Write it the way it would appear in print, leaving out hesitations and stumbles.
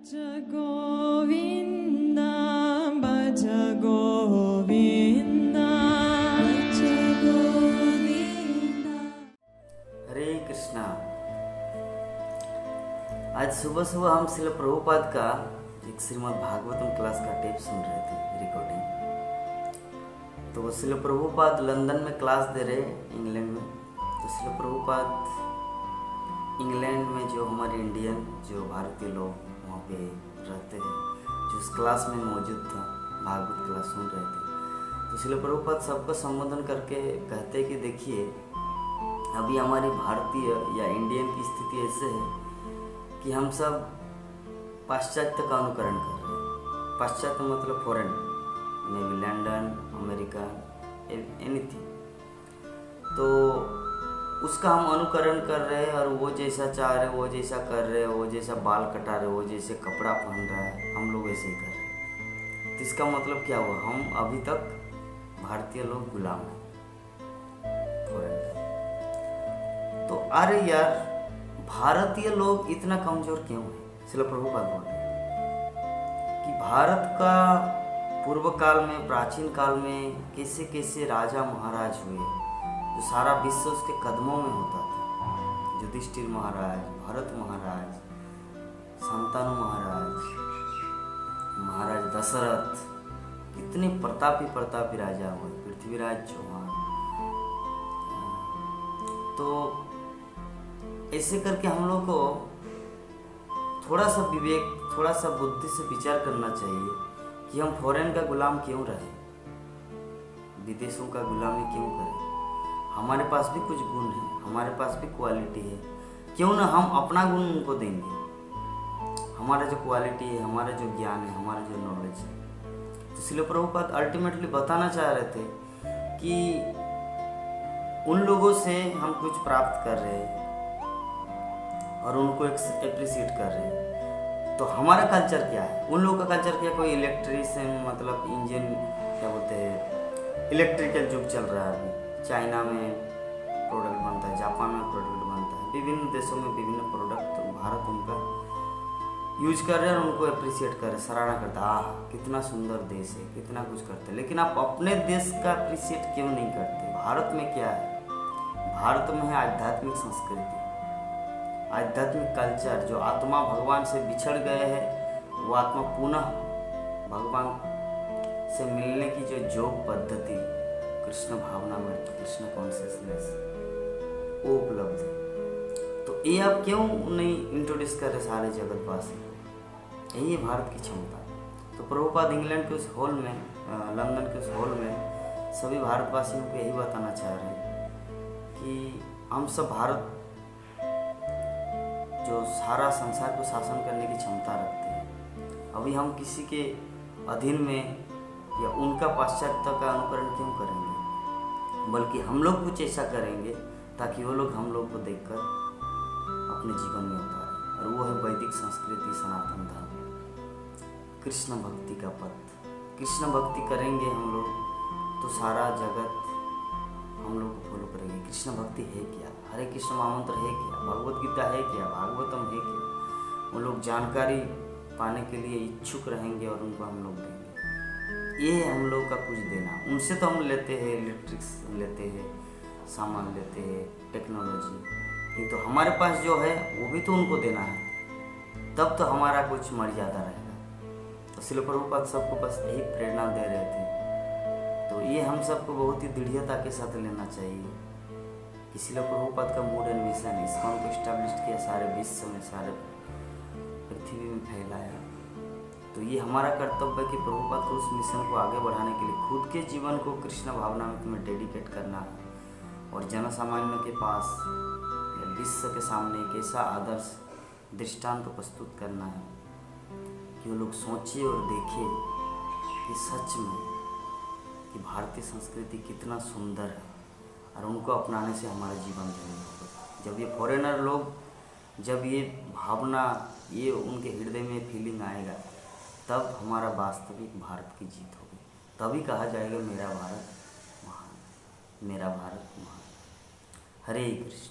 गोविंद भज गोविंद भज गोविंद। हरे कृष्णा। आज सुबह सुबह हम श्रील प्रभुपाद का एक श्रीमद् भागवतम क्लास का टेप सुन रहे थे, रिकॉर्डिंग। तो श्रील प्रभुपाद लंदन में क्लास दे रहे इंग्लैंड में। तो श्रील प्रभुपाद इंग्लैंड में जो हमारे इंडियन जो भारतीय लोग वहाँ पे रहते हैं, जो उस क्लास में मौजूद था, भागवत क्लास सुन रहे थे। तो श्रील प्रभुपाद सबको संबोधन करके कहते कि देखिए, अभी हमारे भारतीय या इंडियन की स्थिति ऐसे है कि हम सब पाश्चात्य का अनुकरण कर रहे हैं। पाश्चात्य मतलब foreign, may be London, America, anything. तो उसका हम अनुकरण कर रहे हैं और वो जैसा चाह रहे, वो जैसा कर रहे, वो जैसा बाल कटा रहे, वो जैसे कपड़ा पहन रहा है, हम लोग वैसे ही कर रहे हैं। तो इसका मतलब क्या हुआ? हम अभी तक भारतीय लोग गुलाम हैं फॉरेन के। तो अरे यार, भारतीय लोग इतना कमजोर क्यों है? श्रील प्रभुपाद बोल रहे हैं कि भारत का पूर्व काल में, प्राचीन काल में कैसे कैसे राजा महाराज हुए, जो सारा विश्व उसके कदमों में होता था। युधिष्ठिर महाराज, भरत महाराज, शांतनु महाराज, महाराज दशरथ, कितने प्रतापी राजा हुए, पृथ्वीराज चौहान। तो ऐसे करके हम लोग को थोड़ा सा विवेक, थोड़ा सा बुद्धि से विचार करना चाहिए कि हम फॉरेन का गुलाम क्यों रहे, विदेशों का गुलामी क्यों करें। हमारे पास भी कुछ गुण है, हमारे पास भी क्वालिटी है, क्यों ना हम अपना गुण उनको देंगे। हमारा जो क्वालिटी है, हमारा जो ज्ञान है, हमारा जो नॉलेज है। तो श्रील प्रभुपाद अल्टीमेटली बताना चाह रहे थे कि उन लोगों से हम कुछ प्राप्त कर रहे हैं और उनको एप्रिशिएट कर रहे हैं। तो हमारा कल्चर क्या है, उन लोगों का कल्चर क्या? कोई इलेक्ट्रिशियन, मतलब इंजन, क्या बोलते हैं, इलेक्ट्रिकल युग चल रहा है अभी। चाइना में प्रोडक्ट बनता है, जापान में प्रोडक्ट बनता है, विभिन्न देशों में विभिन्न प्रोडक्ट। तो भारत उनका यूज कर रहे हैं और उनको अप्रिशिएट कर रहे हैं, सराहना करता है, आह कितना सुंदर देश है, कितना कुछ करते हैं। लेकिन आप अपने देश का अप्रिशिएट क्यों नहीं करते? भारत में क्या है? भारत में है आध्यात्मिक संस्कृति, आध्यात्मिक कल्चर। जो आत्मा भगवान से बिछड़ गए हैं, वो आत्मा पुनः भगवान से मिलने की जो योग पद्धति, कृष्ण भावना में, कृष्ण कॉन्शियसनेस, वो उपलब्ध है। तो ये आप क्यों नहीं इंट्रोड्यूस कर रहे सारे जगतवासी को? यही है भारत की क्षमता। तो प्रभुपाद इंग्लैंड के उस हॉल में, लंदन के उस हॉल में सभी भारतवासियों को यही बताना चाह रहे हैं कि हम सब भारत जो सारा संसार को शासन करने की क्षमता रखते हैं, अभी हम किसी के अधीन में या उनका पाश्चात्य का अनुकरण क्यों करेंगे? बल्कि हम लोग कुछ ऐसा करेंगे ताकि वो लोग हम लोग को देखकर अपने जीवन में उतारें। और वो है वैदिक संस्कृति, सनातन धर्म, कृष्ण भक्ति का पथ। कृष्ण भक्ति करेंगे हम लोग तो सारा जगत हम लोग को फॉलो करेंगे। कृष्ण भक्ति है क्या? हरे कृष्ण महामंत्र है क्या? भगवत गीता है क्या? भागवतम है क्या? वो लोग जानकारी पाने के लिए इच्छुक रहेंगे और उनको हम लोग देंगे। ये हम लोग का कुछ देना। उनसे तो हम लेते हैं, इलेक्ट्रिक्स लेते हैं, सामान लेते हैं, टेक्नोलॉजी, किंतु तो हमारे पास जो है वो भी तो उनको देना है, तब तो हमारा कुछ मर्यादा रहेगा। तो श्रील प्रभुपाद सबको बस यही प्रेरणा दे रहे थे। तो ये हम सबको बहुत ही दृढ़ता के साथ लेना चाहिए कि श्रील प्रभुपाद का मूड एंड मिशन, इस्कॉन को स्टैब्लिश किया, सारे विश्व में, सारे पृथ्वी में फैलाया। तो ये हमारा कर्तव्य है कि प्रभुपाद को उस मिशन को आगे बढ़ाने के लिए खुद के जीवन को कृष्ण भावना में डेडिकेट करना है और जन सामान्य के पास या विश्व के सामने एक ऐसा आदर्श दृष्टांत प्रस्तुत करना है कि वो लोग सोचे और देखे कि सच में कि भारतीय संस्कृति कितना सुंदर है और उनको अपनाने से हमारा जीवन धन्य होगा। जब ये फॉरेनर लोग, जब ये भावना, ये उनके हृदय में फीलिंग आएगा, तब हमारा वास्तविक भारत की जीत होगी। तभी कहा जाएगा मेरा भारत महान, मेरा भारत महान। हरे कृष्ण।